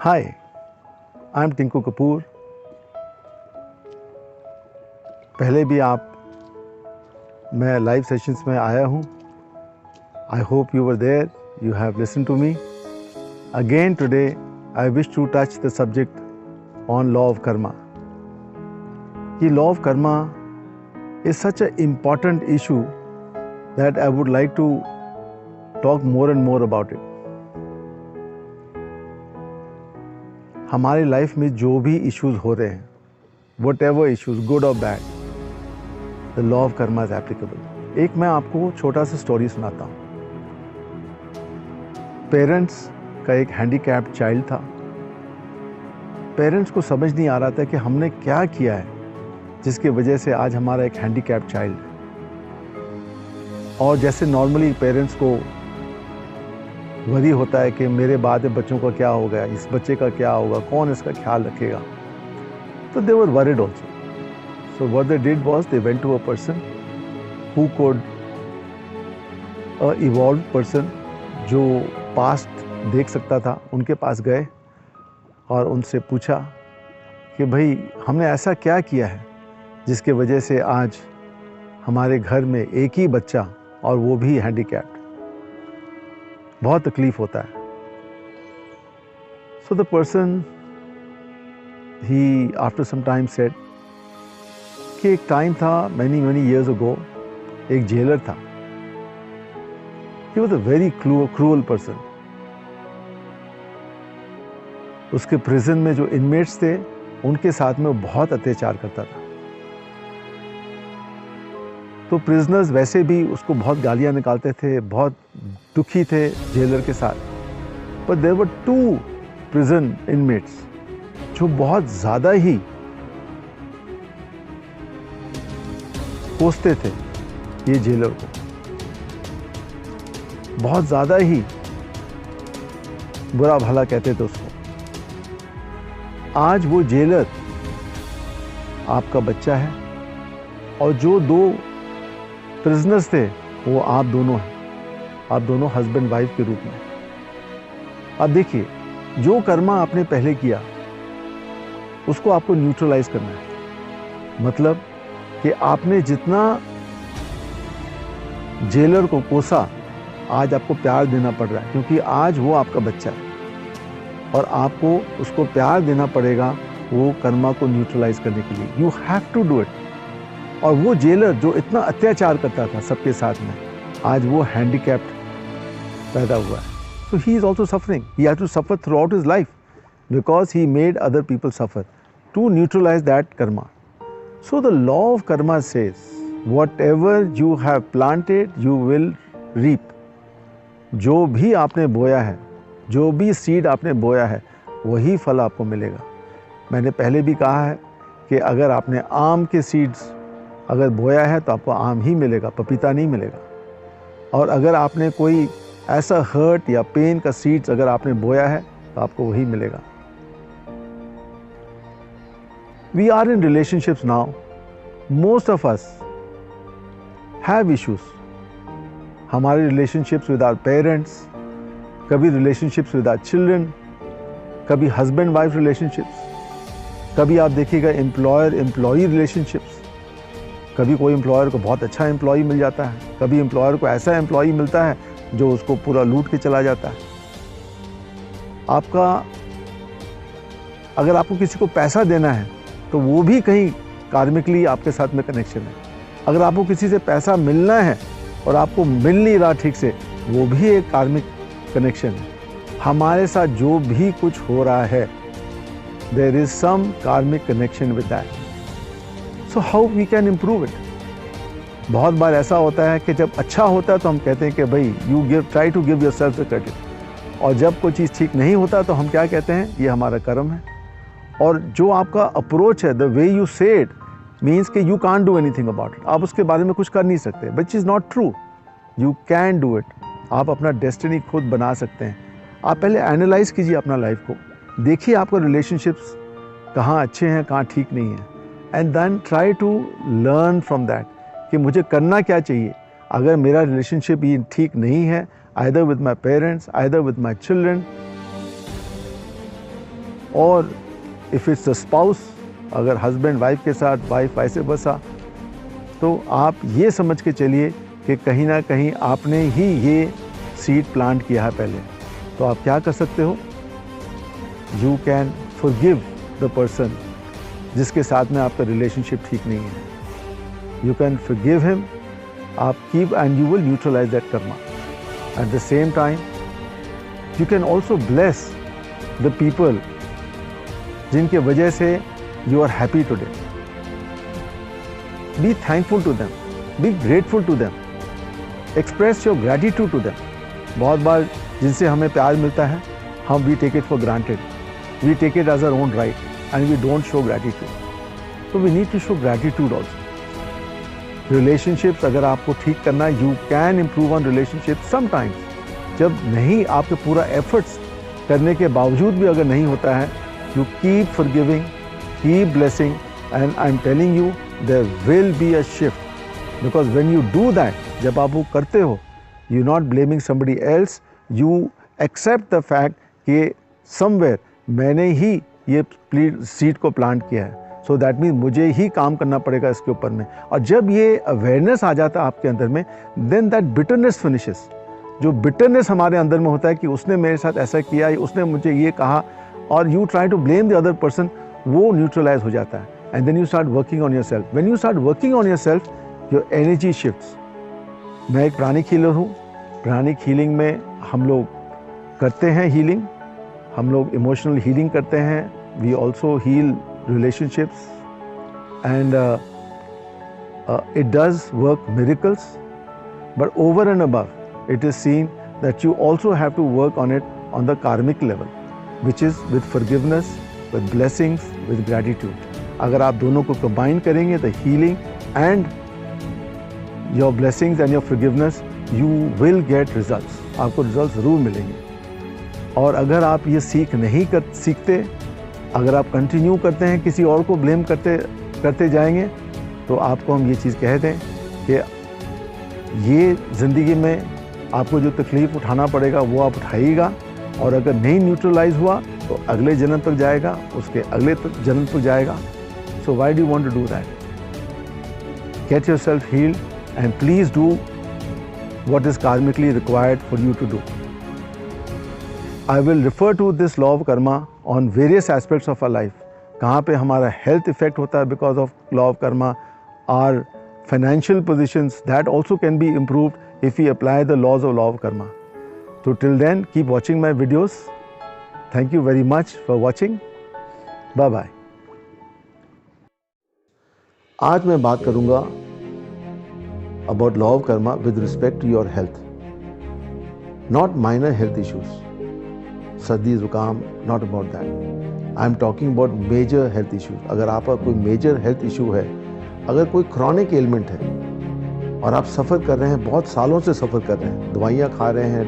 Hi, I am Tinku Kapoor. पहले भी मैं लाइव सेशंस में आया हूँ। I hope you were there, you have listen to me. Again today I wish to touch the subject on law of karma. ये law of karma is such an important issue that I would like to talk more and more about it. हमारी life में जो भी issues हो रहे हैं, whatever issues, good or bad, the law of karma is applicable. एक मैं आपको छोटा सा स्टोरी सुनाता हूँ। पेरेंट्स का एक हैंडीकैप्ड चाइल्ड था। पेरेंट्स को समझ नहीं आ रहा था कि हमने क्या किया है जिसकी वजह से आज हमारा एक हैंडीकैप्ड चाइल्ड है। और जैसे नॉर्मली पेरेंट्स को वरी होता है कि मेरे बाद में बच्चों का क्या होगा, इस बच्चे का क्या होगा, कौन इसका ख्याल रखेगा, तो they were worried also. So what they did was they went to a person who could, a evolved person जो पास्ट देख सकता था, उनके पास गए और उनसे पूछा कि भाई हमने ऐसा क्या किया है जिसके वजह से आज हमारे घर में एक ही बच्चा और वो भी हैंडीकैप्ड, बहुत तकलीफ होता है। So the person he after some time said कि एक टाइम था many years ago, एक जेलर था। He was a very cruel person. उसके प्रिजन में जो इनमेट्स थे उनके साथ में वो बहुत अत्याचार करता था। तो प्रिजनर्स वैसे भी उसको बहुत गालियां निकालते थे, बहुत दुखी थे जेलर के साथ। पर देयर वर 2 प्रिजन इनमेट्स जो बहुत ज़्यादा ही कोसते थे ये जेलर को, बहुत ज़्यादा ही बुरा भला कहते थे उसको। आज वो जेलर आपका बच्चा है और जो 2 प्रिजनर्स थे वो आप दोनों हैं, आप दोनों हस्बैंड वाइफ के रूप में। अब देखिए, जो कर्मा आपने पहले किया उसको आपको न्यूट्रलाइज करना है। मतलब कि आपने जितना जेलर को कोसा, आज आपको प्यार देना पड़ रहा है, क्योंकि आज वो आपका बच्चा है और आपको उसको प्यार देना पड़ेगा वो कर्मा को न्यूट्रलाइज करने के लिए। You have to do it. और वो जेलर जो इतना अत्याचार करता था सबके साथ में, आज वो हैंडीकैप्ड पैदा हुआ है। So he is also suffering. He has to suffer throughout his life because he made other people suffer to neutralise that karma. So the law of karma says whatever you have planted you will reap. जो भी आपने बोया है, जो भी seed आपने बोया है, वही फल आपको मिलेगा। मैंने पहले भी कहा है कि अगर आपने आम के सीड्स अगर बोया है तो आपको आम ही मिलेगा, पपीता नहीं मिलेगा। और अगर आपने कोई ऐसा हर्ट या पेन का सीड्स अगर आपने बोया है तो आपको वही मिलेगा। We are in relationships now. Most of us have issues. हमारे रिलेशनशिप्स विद आवर पेरेंट्स, कभी रिलेशनशिप्स विद आवर चिल्ड्रन, कभी हस्बैंड वाइफ रिलेशनशिप्स, कभी आप देखिएगा एम्प्लॉयर एम्प्लॉई रिलेशनशिप्स। कभी कोई एम्प्लॉयर को बहुत अच्छा एम्प्लॉई मिल जाता है, कभी एम्प्लॉयर को ऐसा एम्प्लॉई मिलता है जो उसको पूरा लूट के चला जाता है। अगर आपको किसी को पैसा देना है तो वो भी कहीं कार्मिकली आपके साथ में कनेक्शन है। अगर आपको किसी से पैसा मिलना है और आपको मिल नहीं रहा ठीक से, वो भी एक कार्मिक कनेक्शन है। हमारे साथ जो भी कुछ हो रहा है, there is some karmic connection with that. So how we can improve it. बहुत बार ऐसा होता है कि जब अच्छा होता है तो हम कहते हैं कि भाई try to give yourself the credit. और जब कोई चीज़ ठीक नहीं होता तो हम क्या कहते हैं, ये हमारा कर्म है। और जो आपका अप्रोच है, द वे यू से इट मीन्स कि you can't do anything about it. आप उसके बारे में कुछ कर नहीं सकते, which is not true. You can do it. आप अपना डेस्टिनी खुद बना सकते हैं। आप पहले एनालाइज कीजिए अपना लाइफ को, देखिए आपका रिलेशनशिप्स कहाँ अच्छे हैं, कहाँ ठीक नहीं है, and then try to learn from that कि मुझे करना क्या चाहिए। अगर मेरा रिलेशनशिप ये ठीक नहीं है, either with my parents, either with my children, और इफ़ इट्स अ स्पाउस, अगर हस्बैंड वाइफ के साथ, वाइफ वाइस वर्सा, तो आप ये समझ के चलिए कि कहीं ना कहीं आपने ही ये सीड प्लांट किया है पहले। तो आप क्या कर सकते हो, you can forgive the person जिसके साथ में आपका रिलेशनशिप ठीक नहीं है। यू कैन फॉरगिव हिम, आप keep and you will neutralize that karma. At the same time you can also bless the people जिनके वजह से you are happy today. Be thankful to them, be grateful to them, express your gratitude to them. बहुत बार जिनसे हमें प्यार मिलता है, हम we take it for granted, we take it as our own right and we don't show gratitude. तो we need to show gratitude also. Relationships अगर आपको ठीक करना है, you can improve on relationship sometimes. जब नहीं, आपके पूरा एफर्ट्स करने के बावजूद भी अगर नहीं होता है, you keep forgiving, keep blessing, and I'm telling you there will be a shift, because when you do that, जब आप वो करते हो, you're not blaming somebody else, you accept the fact कि somewhere मैंने ही ये सीड को प्लांट किया है, so that means मुझे ही काम करना पड़ेगा इसके ऊपर में। और जब ये अवेयरनेस आ जाता है आपके अंदर में, then that bitterness finishes। जो बिटरनेस हमारे अंदर में होता है कि उसने मेरे साथ ऐसा किया, उसने मुझे ये कहा, और you try to blame the other person, वो न्यूट्रलाइज हो जाता है। And then you start working on yourself. When you start working on yourself, your energy shifts. मैं एक प्राणिक हीलर हूँ। प्राणिक हीलिंग में हम लोग करते हैं हीलिंग, हम लोग इमोशनल हीलिंग करते हैं। We also heal relationships and it does work miracles, but over and above it is seen that you also have to work on it on the karmic level, which is with forgiveness, with blessings, with gratitude. अगर आप दोनों को combine करेंगे, the healing and your blessings and your forgiveness, you will get results. आपको results ज़रूर मिलेंगे। और अगर आप ये सीखते, अगर आप कंटिन्यू करते हैं, किसी और को ब्लेम करते जाएंगे, तो आपको हम ये चीज़ कह दें कि ये ज़िंदगी में आपको जो तकलीफ़ उठाना पड़ेगा वो आप उठाइएगा, और अगर नहीं न्यूट्रलाइज हुआ तो अगले जन्म तक जाएगा, उसके अगले जन्म तक जाएगा। So why do you want to do that? Get yourself healed and please do what is karmically required for you to do. I will refer to this law of karma on various aspects of our life. कहाँ पे हमारा health effect होता है because of law of karma, or financial positions that also can be improved if we apply the laws of law of karma. So till then, keep watching my videos. Thank you very much for watching. Bye bye. आज मैं बात करूंगा about law of karma with respect to your health, not minor health issues. सर्दी जुकाम, not about that. I am talking about major health issues. अगर आपका कोई major health issue है, अगर कोई क्रॉनिक एलिमेंट है और आप सफ़र कर रहे हैं, बहुत सालों से सफ़र कर रहे हैं, दवाइयाँ खा रहे हैं,